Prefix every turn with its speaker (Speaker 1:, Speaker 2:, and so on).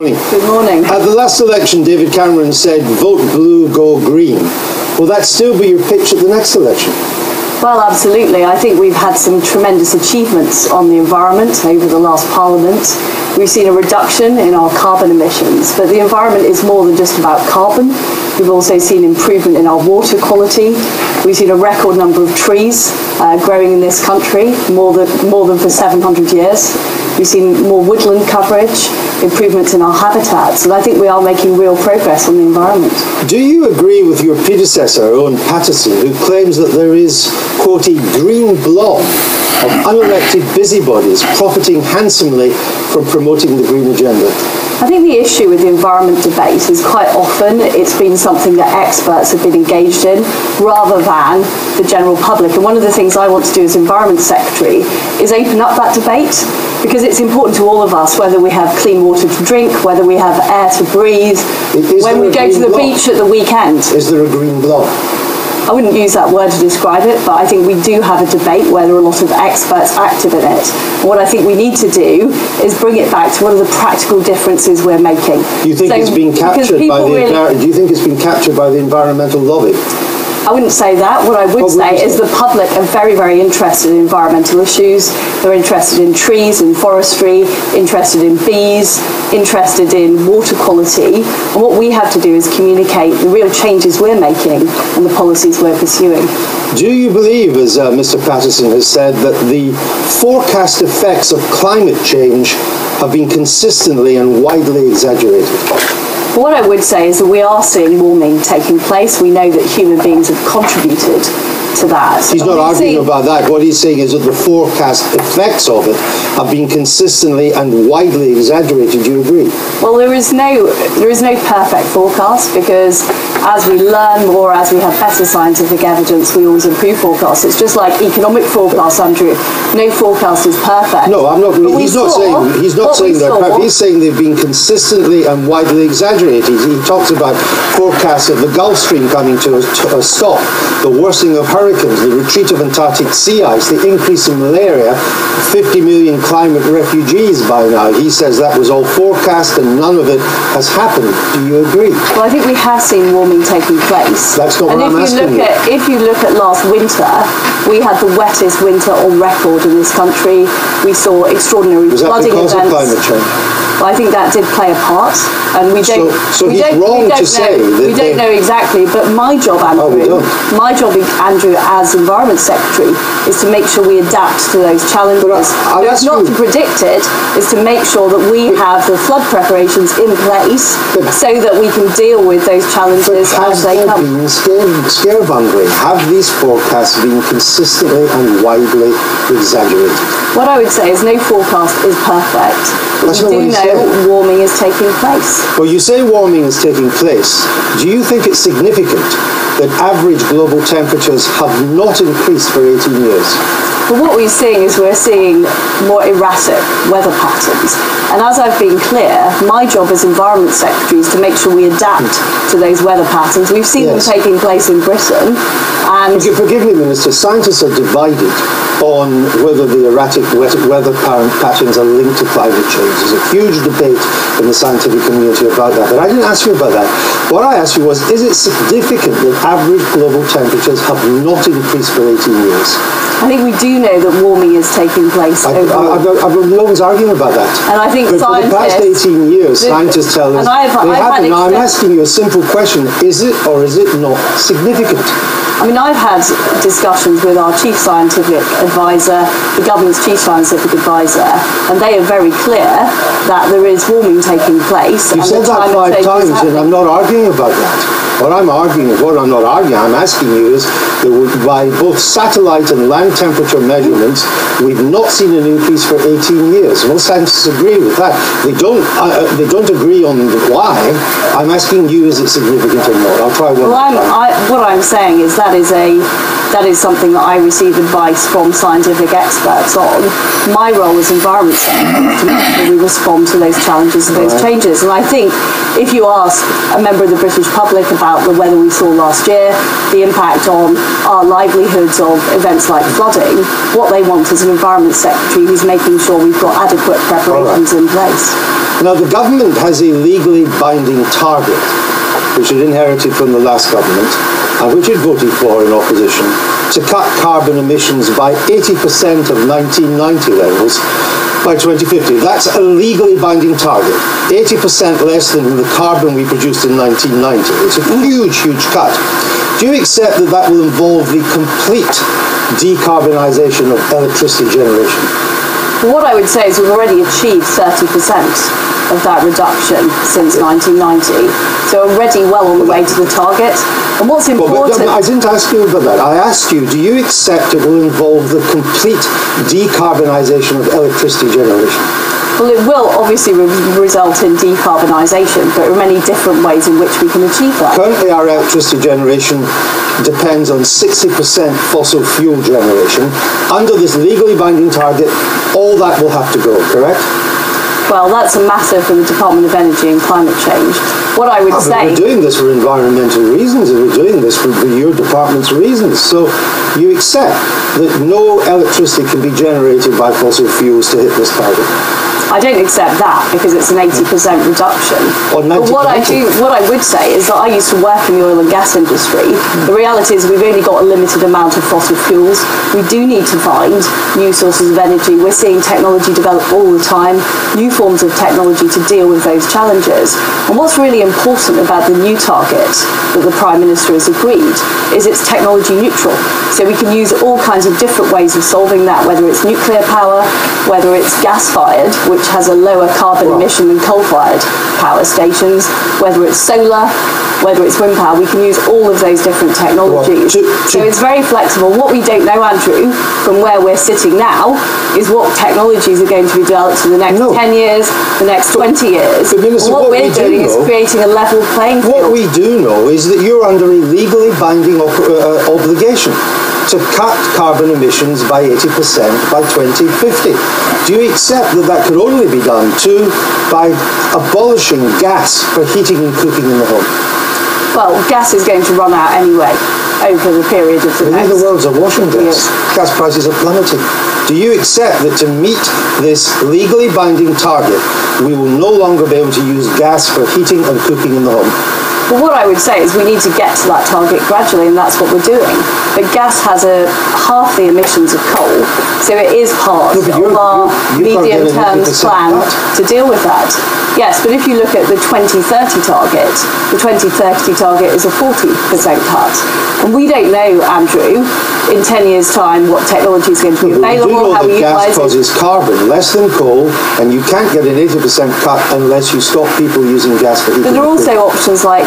Speaker 1: Good morning.
Speaker 2: At the last election, David Cameron said, vote blue, go green. Will that still be your pitch at the next election?
Speaker 1: Well, absolutely. I think we've had some tremendous achievements on the environment over the last Parliament. We've seen a reduction in our carbon emissions, but the environment is more than just about carbon. We've also seen improvement in our water quality. We've seen a record number of trees growing in this country, more than for 700 years. We've seen more woodland coverage, improvements in our habitats, and I think we are making real progress on the environment.
Speaker 2: Do you agree with your predecessor, Owen Paterson, who claims that there is, quote, a green blob of unelected busybodies profiting handsomely from promoting the green agenda?
Speaker 1: I think the issue with the environment debate is quite often it's been something that experts have been engaged in rather than the general public. And one of the things I want to do as Environment Secretary is open up that debate, because it's important to all of us, whether we have clean water to drink, whether we have air to breathe, when we go to the beach at the weekend.
Speaker 2: Is there a green blob?
Speaker 1: I wouldn't use that word to describe it, but I think we do have a debate where there are a lot of experts active in it. And what I think we need to do is bring it back to what are the practical differences we're making.
Speaker 2: Do you think it's been captured by do you think it's been captured by the environmental lobby?
Speaker 1: I wouldn't say that. What I would say is the public are very, very interested in environmental issues. They're interested in trees and forestry, interested in bees, interested in water quality. And what we have to do is communicate the real changes we're making and the policies we're pursuing.
Speaker 2: Do you believe, as Mr. Paterson has said, that the forecast effects of climate change have been consistently and widely exaggerated?
Speaker 1: What I would say is that we are seeing warming taking place. We know that human beings have contributed to that.
Speaker 2: He's not arguing about that. What he's saying is that the forecast effects of it have been consistently and widely exaggerated. Do you agree?
Speaker 1: Well, there is no perfect forecast, because as we learn more, as we have better scientific evidence, we always improve forecasts. It's just like economic forecasts, Andrew. No forecast is perfect.
Speaker 2: No, I'm not. He's not saying they're perfect. He's saying they've been consistently and widely exaggerated. He talks about forecasts of the Gulf Stream coming to a stop, the worsening of hurricanes, the retreat of Antarctic sea ice, the increase in malaria, 50 million climate refugees by now. He says that was all forecast and none of it has happened. Do you agree?
Speaker 1: Well, I think we have seen warming taking place.
Speaker 2: That's not what I'm asking you.
Speaker 1: If you look at last winter, we had the wettest winter on record in this country. We saw extraordinary flooding events.
Speaker 2: Was that because of climate change?
Speaker 1: Well, I think that did play a part, and we don't.
Speaker 2: So he's wrong to say that
Speaker 1: we don't know exactly. But my job, Andrew, as Environment Secretary, is to make sure we adapt to those challenges. It's not to predict it; it's to make sure that we have the flood preparations in place so that we can deal with those challenges as they come.
Speaker 2: Has there been scaremongering? Have these forecasts been consistently and widely exaggerated?
Speaker 1: What I would say is no forecast is perfect. But we do know warming is taking place.
Speaker 2: Well, you say warming is taking place. Do you think it's significant that average global temperatures have not increased for 18 years?
Speaker 1: Well, what we're seeing is more erratic weather patterns. And as I've been clear, my job as Environment Secretary is to make sure we adapt to those weather patterns. We've seen them taking place in Britain. And
Speaker 2: forgive me, Minister, scientists are divided on whether the erratic weather patterns are linked to climate change. There's a huge debate in the scientific community about that. But I didn't ask you about that. What I asked you was, is it significant that average global temperatures have not increased for 18 years?
Speaker 1: I think we do know that warming is taking place overall.
Speaker 2: No one's arguing about that.
Speaker 1: And I think
Speaker 2: but for the past 18 years, scientists tell us they haven't. Now, I'm asking you a simple question. Is it or is it not significant?
Speaker 1: I mean, I've had discussions with our Chief Scientific Advisor, the government's Chief Scientific Advisor, and they are very clear that there is warming taking place.
Speaker 2: You've said that 5 times, and I'm not arguing about that. I'm asking you is that by both satellite and land temperature measurements, we've not seen an increase for 18 years. Most scientists agree with that. They don't agree on why. I'm asking you, is it significant or not? I'll try one.
Speaker 1: What I'm saying is that is something that I receive advice from scientific experts on. My role as Environment Secretary is to make sure we respond to those challenges and those changes. And I think if you ask a member of the British public about the weather we saw last year, the impact on our livelihoods of events like flooding, what they want is an Environment Secretary who's making sure we've got adequate preparations in place.
Speaker 2: Now, the government has a legally binding target, which it inherited from the last government, and which it voted for in opposition, to cut carbon emissions by 80% of 1990 levels by 2050. That's a legally binding target, 80% less than the carbon we produced in 1990. It's a huge, huge cut. Do you accept that that will involve the complete decarbonisation of electricity generation?
Speaker 1: What I would say is we've already achieved 30% of that reduction since 1990. So already well on the way to the target. And what's important...
Speaker 2: But I didn't ask you about that. I asked you, do you accept it will involve the complete decarbonisation of electricity generation?
Speaker 1: Well, it will obviously result in decarbonisation, but there are many different ways in which we can achieve that.
Speaker 2: Currently, our electricity generation depends on 60% fossil fuel generation. Under this legally binding target, all that will have to go, correct?
Speaker 1: Well, that's a matter for the Department of Energy and Climate Change. What I would say...
Speaker 2: We're doing this for environmental reasons, and we're doing this for your department's reasons. So you accept that no electricity can be generated by fossil fuels to hit this target?
Speaker 1: I don't accept that because it's an 80% reduction. But what I would say is that I used to work in the oil and gas industry. The reality is we've only got a limited amount of fossil fuels. We do need to find new sources of energy. We're seeing technology develop all the time, new forms of technology to deal with those challenges. And what's really important about the new target that the Prime Minister has agreed is it's technology neutral. So we can use all kinds of different ways of solving that, whether it's nuclear power, whether it's gas-fired, which has a lower carbon emission than coal-fired power stations, whether it's solar, whether it's wind power. We can use all of those different technologies. So it's very flexible. What we don't know, Andrew, from where we're sitting now, is what technologies are going to be developed in the next 10 years, the next 20 years.
Speaker 2: Minister,
Speaker 1: what we're doing is creating a level playing field.
Speaker 2: What we do know is that you're under a legally binding obligation to cut carbon emissions by 80% by 2050. Do you accept that that could only be done, too, by abolishing gas for heating and cooking in the home?
Speaker 1: Well, gas is going to run out anyway over the period of the next...
Speaker 2: The world's awash in gas. Gas prices are plummeting. Do you accept that to meet this legally binding target, we will no longer be able to use gas for heating and cooking in the home?
Speaker 1: Well, what I would say is we need to get to that target gradually, and that's what we're doing. But gas has half the emissions of coal, so it is part of our medium-term plan to deal with that. Yes, but if you look at the 2030 target, the 2030 target is a 40% cut. And we don't know, Andrew, in 10 years' time what technology is going to be available, how we utilise it.
Speaker 2: Gas causes carbon less than coal, and you can't get an 80% cut unless you stop people using gas for heating.
Speaker 1: But there are also options like